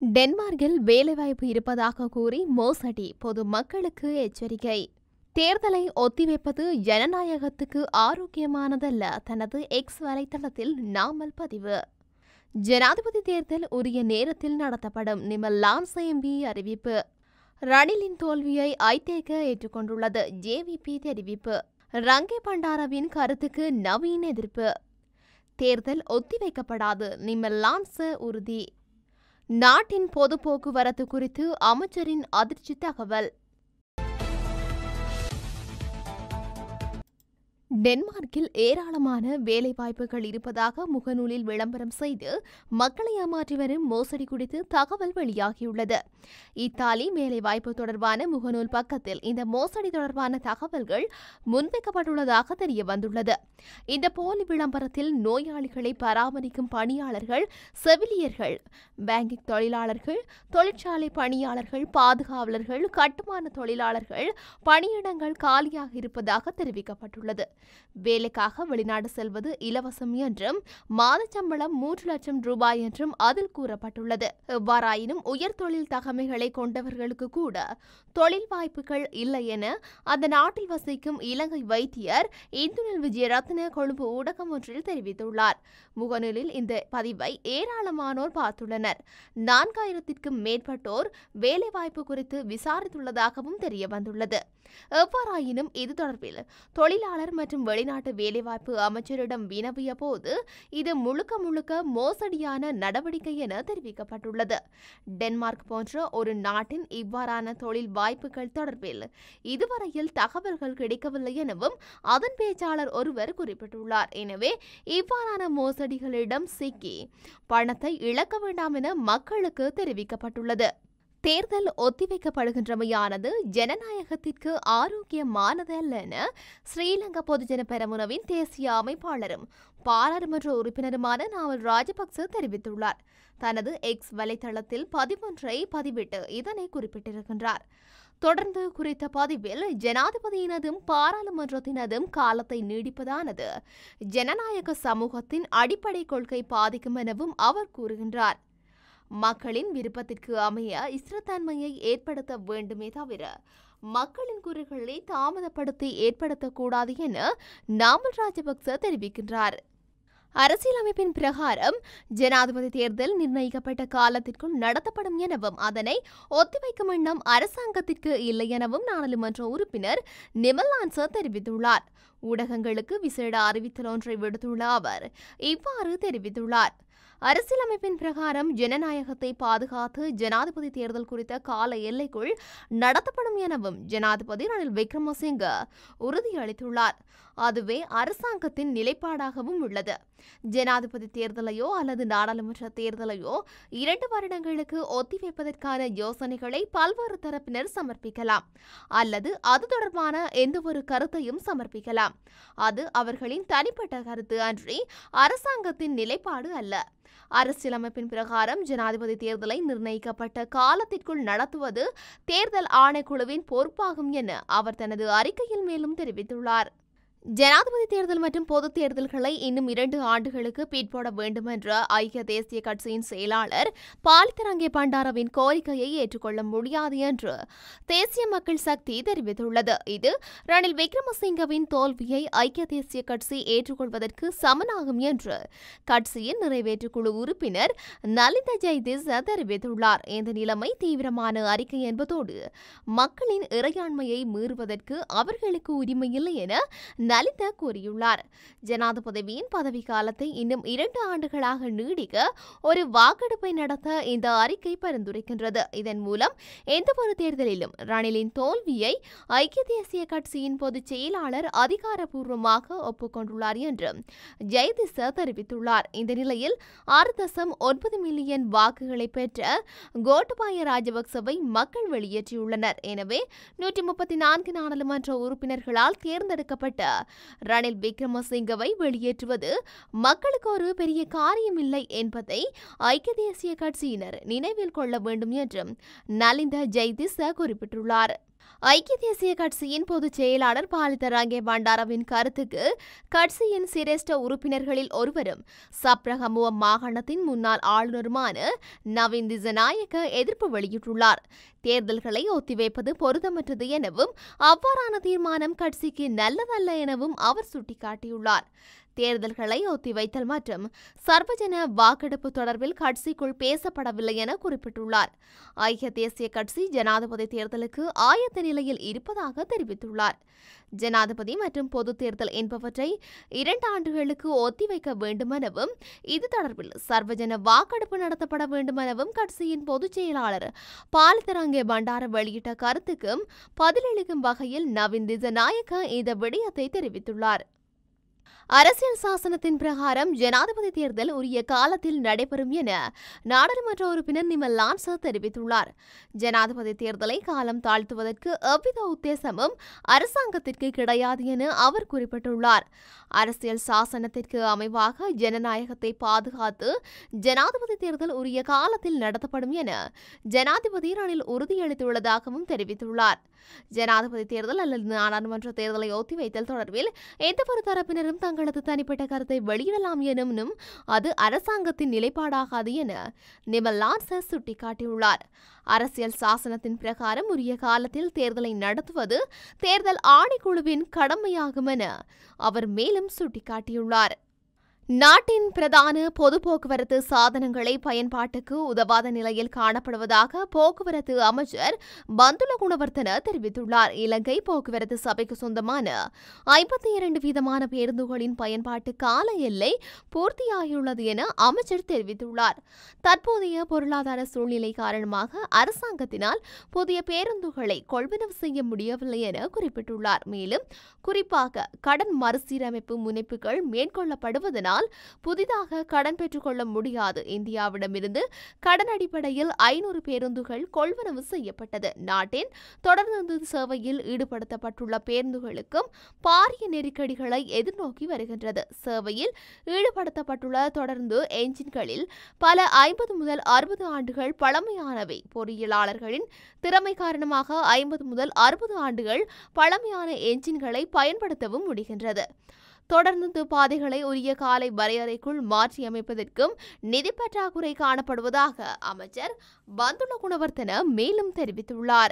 டென்மார்க்கில் வேலைவாய்ப்பு இருப்பதாக கூறி மோசடி, பொதுமக்களுக்கு எச்சரிக்கை. தேர்தலை ஒத்திவைப்பது ஜனநாயகத்துக்கு ஆரோக்கியமானதல்ல, தனது எக்ஸ் வலைத்தளத்தில் நாமல் பதிவு. ஜனாதிபதி தேர்தல் உரிய நேரத்தில் நடத்தப்படும், நிமல் லான்செம்பி அறிவிப்பு. ரணிலின் தோல்வியை ஐதேக ஏற்றுக்கொண்டுள்ளது, ஜேவிபி தெரிவிப்பு. ரங்கே பண்டாரவின் கருத்துக்கு நவீன் எதிர்ப்பு. தேர்தல் ஒத்திவைக்கப்படாது, நிமல் லான்ச உறுதி. நாட்டின் பொது போக்குவரத்து குறித்து அமைச்சரின் அதிர்ச்சி தகவல். டென்மார்க்கில் ஏராளமான வேலைவாய்ப்புகள் இருப்பதாக முகநூலில் விளம்பரம் செய்து மக்களை ஏமாற்றி வரும் மோசடி குறித்து தகவல் வெளியாகியுள்ளது. இத்தாலி வேலைவாய்ப்பு தொடர்பான முகநூல் பக்கத்தில் இந்த மோசடி தொடர்பான தகவல்கள் முன்வைக்கப்பட்டுள்ளதாக தெரிய வந்துள்ளது. இந்த போலி விளம்பரத்தில் நோயாளிகளை பராமரிக்கும் பணியாளர்கள், செவிலியர்கள், பேங்கிங் தொழிலாளர்கள், தொழிற்சாலை பணியாளர்கள், பாதுகாவலர்கள், கட்டுமான தொழிலாளர்கள் பணியிடங்கள் காலியாக இருப்பதாக தெரிவிக்கப்பட்டுள்ளது. வேலைக்காக வெளிநாடு செல்வது இலவசம் என்றும் மாத சம்பளம் 3 லட்சம் ரூபாய் என்றும் அதில் கூறப்பட்டுள்ளது. எவ்வாறாயினும் உயர் தொழில் தகமைகளை கொண்டவர்களுக்கு கூட தொழில் வாய்ப்புகள் இல்லை என அந்த நாட்டில் வசிக்கும் இலங்கை வைத்தியர் இந்துனில் விஜயரத்ன கொழும்பு ஊடகம் ஒன்றில் தெரிவித்துள்ளார். முகநூலில் இந்த பதிவை ஏராளமானோர் பார்த்துள்ளனர். 4000க்கும் மேற்பட்டோர் வேலைவாய்ப்பு குறித்து விசாரித்துள்ளதாகவும் தெரிய வந்துள்ளது. எவ்வாறாயினும் இது தொடர்பில் தொழிலாளர் மற்றும் வெளிநாட்டு வேலைவாய்ப்பு அமைச்சரிடம் வினவிய போது இது முழுக்க முழுக்க மோசடியான நடவடிக்கை என தெரிவிக்கப்பட்டுள்ளது. டென்மார்க் போன்ற ஒரு நாட்டின் இவ்வாறான தொழில் வாய்ப்புகள் தொடர்பில் இதுவரையில் தகவல்கள் கிடைக்கவில்லை எனவும் அதன் பேச்சாளர் ஒருவர் குறிப்பிட்டுள்ளார். எனவே இவ்வாறான மோசடிகளிடம் சிக்கி பணத்தை இழக்க வேண்டாம் என மக்களுக்கு தெரிவிக்கப்பட்டுள்ளது. தேர்தல் ஒத்திவைக்கப்படுகின்றமையானது ஜனநாயகத்திற்கு ஆரோக்கியமானது அல்ல என ஸ்ரீலங்கா பொதுஜன பெரமுனவின் தேசிய அமைப்பாளரும் பாராளுமன்ற உறுப்பினருமான நாமல் ராஜபக்ச தெரிவித்துள்ளார். தனது எக்ஸ் வலைத்தளத்தில் பதிவொன்றை பதிவிட்டு இதனை குறிப்பிட்டிருக்கின்றார். தொடர்ந்து குறித்த பதிவில் ஜனாதிபதியினதும் பாராளுமன்றத்தினதும் காலத்தை நீடிப்பதானது ஜனநாயக சமூகத்தின் அடிப்படை கொள்கை பாதிக்கும் எனவும் அவர் கூறுகின்றார். மக்களின் விருப்பத்திற்கு அமைய ஸ்திரத்தன்மையை ஏற்படுத்த வேண்டுமே தவிர மக்களின் குறைகளை தாமதப்படுத்தி ஏற்படுத்தக்கூடாது என நாமல் ராஜபக்ச தெரிவிக்கின்றார். அரசியலமைப்பின் பிரகாரம் ஜனாதிபதி தேர்தல் நிர்ணயிக்கப்பட்ட காலத்திற்குள் நடத்தப்படும் எனவும் அதனை ஒத்திவைக்கும் எண்ணம் அரசாங்கத்திற்கு இல்லை எனவும் நாடாளுமன்ற உறுப்பினர் நிமல் லான்ச தெரிவித்துள்ளார். ஊடகங்களுக்கு விசேட அறிவித்தல் ஒன்றை விடுத்துள்ள அவர் இவ்வாறு தெரிவித்துள்ளார். அரசியலமைப்பின் பிரகாரம் ஜனநாயகத்தை பாதுகாத்து ஜனாதிபதி தேர்தல் குறித்த கால எல்லைக்குள் நடத்தப்படும் எனவும் ஜனாதிபதி ரணில் விக்ரமசிங்க உறுதியளித்துள்ளார். அதுவே அரசாங்கத்தின் நிலைப்பாடாகவும் உள்ளது. ஜனாதிபதி தேர்தலையோ அல்லது நாடாளுமன்ற தேர்தலையோ 2 வருடங்களுக்கு ஒத்திவைப்பதற்கான யோசனைகளை பல்வேறு தரப்பினர் சமர்ப்பிக்கலாம் அல்லது அது தொடர்பான எந்தவொரு கருத்தையும் சமர்ப்பிக்கலாம். அது அவர்களின் தனிப்பட்ட கருத்து அன்றி அரசாங்கத்தின் நிலைப்பாடு அல்ல. அரசியலமைப்பின் பிரகாரம் ஜனாதிபதி தேர்தலை நிர்ணயிக்கப்பட்ட காலத்திற்குள் நடத்துவது தேர்தல் ஆணைக்குழுவின் பொறுப்பாகும் என அவர் தனது அறிக்கையில் மேலும் தெரிவித்துள்ளார். ஜனாதிபதி தேர்தல் மற்றும் பொது தேர்தல்களை இன்னும் 2 ஆண்டுகளுக்கு பிற்போட வேண்டும் என்ற ஐக்கிய தேசிய கட்சியின் செயலாளர் பாலித்த பண்டாரவின் கோரிக்கையை ஏற்றுக்கொள்ள முடியாது என்று தேசிய மக்கள் சக்தி தெரிவித்துள்ளது. இது ரணில் விக்ரமசிங்கவின் தோல்வியை ஐக்கிய தேசிய கட்சி ஏற்றுக்கொள்வதற்கு சமனாகும் என்று கட்சியின் நிறைவேற்றுக்குழு உறுப்பினர் நலிந்த ஜெயதிஸ் தெரிவித்துள்ளார். இந்த நிலைமை தீவிரமான அறிக்கை என்பதோடு மக்களின் இறையாண்மையை மீறுவதற்கு அவர்களுக்கு உரிமையில்லை என நலிந்த கூறியுள்ளார். ஜனாதிபதியின் பதவி காலத்தை இன்னும் 2 ஆண்டுகளாக நீடிக்க ஒரு வாக்கெடுப்பை நடத்த இந்த அறிக்கை பரிந்துரைக்கின்றது. இதன் மூலம் எந்தவொரு தேர்தலிலும் ரணிலின் தோல்வியை ஐக்கிய தேசிய கட்சியின் பொதுச் செயலாளர் அதிகாரப்பூர்வமாக ஒப்புக்கொண்டுள்ளார் என்று ஜெயதிஸ் தெரிவித்துள்ளார். இந்த நிலையில் 6.9 மில்லியன் வாக்குகளை பெற்ற கோட்டபாய ராஜபக்சவை மக்கள் வெளியேற்றியுள்ளனர். எனவே 134 நாடாளுமன்ற உறுப்பினர்களால் தேர்ந்தெடுக்கப்பட்ட ரணில் விக்ரமசிங்கவை வெளியேற்றுவது மக்களுக்கு ஒரு பெரிய காரியமில்லை என்பதை ஐக்கிய தேசிய கட்சியினர் நினைவில் கொள்ள வேண்டும் என்றும் நலிந்த ஜெயதிஸ் குறிப்பிட்டுள்ளார். ஐக்கிய தேசிய கட்சியின் பொதுச் செயலாளர் பாலித பண்டாரவின் கருத்துக்கு கட்சியின் சிரேஷ்ட உறுப்பினர்களில் ஒருவரும் சப்ரகமுவ மாகாணத்தின் முன்னாள் ஆளுநருமான நவீன் திசநாயக்க எதிர்ப்பு வெளியிட்டுள்ளார். தேர்தல்களை ஒத்திவைப்பது பொருத்தமற்றது எனவும் அவ்வாறான தீர்மானம் கட்சிக்கு நல்லதல்ல எனவும் அவர் சுட்டிக்காட்டியுள்ளார். தேர்தல்களை ஒத்திவைத்தல் மற்றும் சர்வஜன வாக்கெடுப்பு தொடர்பில் கட்சிக்குள் பேசப்படவில்லை என குறிப்பிட்டுள்ளார். ஐக்கிய தேசிய கட்சி ஜனாதிபதி தேர்தலுக்கு ஆயத்த நிலையில் இருப்பதாக தெரிவித்துள்ளார். ஜனாதிபதி மற்றும் பொது தேர்தல் என்பவற்றை 2 ஆண்டுகளுக்கு ஒத்திவைக்க வேண்டுமெனவும் இது தொடர்பில் சர்வஜன வாக்கெடுப்பு நடத்தப்பட வேண்டுமெனவும் கட்சியின் பொதுச் செயலாளர் பாலித பண்டார வெளியிட்ட கருத்துக்கும் பதிலளிக்கும் வகையில் நவீன் திசநாயக்க இந்த விடயத்தை தெரிவித்துள்ளார். அரசியல் சாசனத்தின் பிரகாரம் ஜனாதிபதி தேர்தல் உரிய காலத்தில் நடைபெறும் என நாடாளுமன்ற உறுப்பினர் நிமல் லான்ச தெரிவித்துள்ளார். ஜனாதிபதி தேர்தலை காலம் தாழ்த்துவதற்கு எவ்வித உத்தேசமும் அரசாங்கத்திற்கு கிடையாது என அவர் குறிப்பிட்டுள்ளார். அரசியல் சாசனத்திற்கு அமைவாக ஜனநாயகத்தை பாதுகாத்து ஜனாதிபதி தேர்தல் உரிய காலத்தில் நடத்தப்படும் என ஜனாதிபதி ரணில் உறுதியளித்துள்ளதாகவும் தெரிவித்துள்ளார். ஜனாதிபதி தேர்தல் அல்லது நாடாளுமன்ற தேர்தலை ஒத்திவைத்தல் தொடர்பில் எந்தவொரு தரப்பினரும் தங்களது தனிப்பட்ட கருத்தை வெளியிடலாம் எனும் அது அரசாங்கத்தின் நிலைப்பாடாகாது என நிமல் லான்ச சுட்டிக்காட்டியுள்ளார். அரசியல் சாசனத்தின் பிரகாரம் உரிய காலத்தில் தேர்தலை நடத்துவது தேர்தல் ஆணைக்குழுவின் கடமையாகும் என அவர் மேலும் சுட்டிக்காட்டியுள்ளார். நாட்டின் பிரதான பொது போக்குவரத்து சாதனங்களை பயன்பாட்டுக்கு உதவாத நிலையில் காணப்படுவதாக போக்குவரத்து அமைச்சர் பந்துல குணவர்த்தன தெரிவித்துள்ளார். இலங்கை போக்குவரத்து சபைக்கு சொந்தமான 52% பேருந்துகளின் பயன்பாட்டு கால எல்லை பூர்த்தியாகியுள்ளது என அமைச்சர் தெரிவித்துள்ளார். தற்போதைய பொருளாதார சூழ்நிலை காரணமாக அரசாங்கத்தினால் புதிய பேருந்துகளை கொள்வனவு செய்ய முடியவில்லை என குறிப்பிட்டுள்ளார். மேலும் குறிப்பாக கடன் மறுசீரமைப்பு முனைப்புகள் மேற்கொள்ளப்படுவதனால் புதிதாக கடன் பெற்றுக்கொள்ள முடியாது. இந்தியாவிடமிருந்து கடன் அடிப்படையில் 500 பேருந்துகள் கொள்வனவு செய்யப்பட்டது. நாட்டின் தொடர்ந்து சேவையில் ஈடுபடுத்தப்பட்டுள்ள பேருந்துகளுக்கும் பாரிய நெருக்கடிகளை எதிர்நோக்கி வருகின்றது. சேவையில் ஈடுபடுத்தப்பட்டுள்ள தொடர்ந்து என்ஜின்களில் பல 50 முதல் 60 ஆண்டுகள் பழமையானவை. பொறியியலாளர்களின் திறமை காரணமாக 50 முதல் 60 ஆண்டுகள் பழமையான என்ஜின்களை பயன்படுத்தவும் முடிகின்றது. தொடர்ந்து பாதைகளை உரிய கால வரையறைக்குள் மாற்றியமைப்பதற்கும் நிதி பற்றாக்குறை காணப்படுவதாக அமைச்சர் பந்துல குணவர்த்தன மேலும் தெரிவித்துள்ளார்.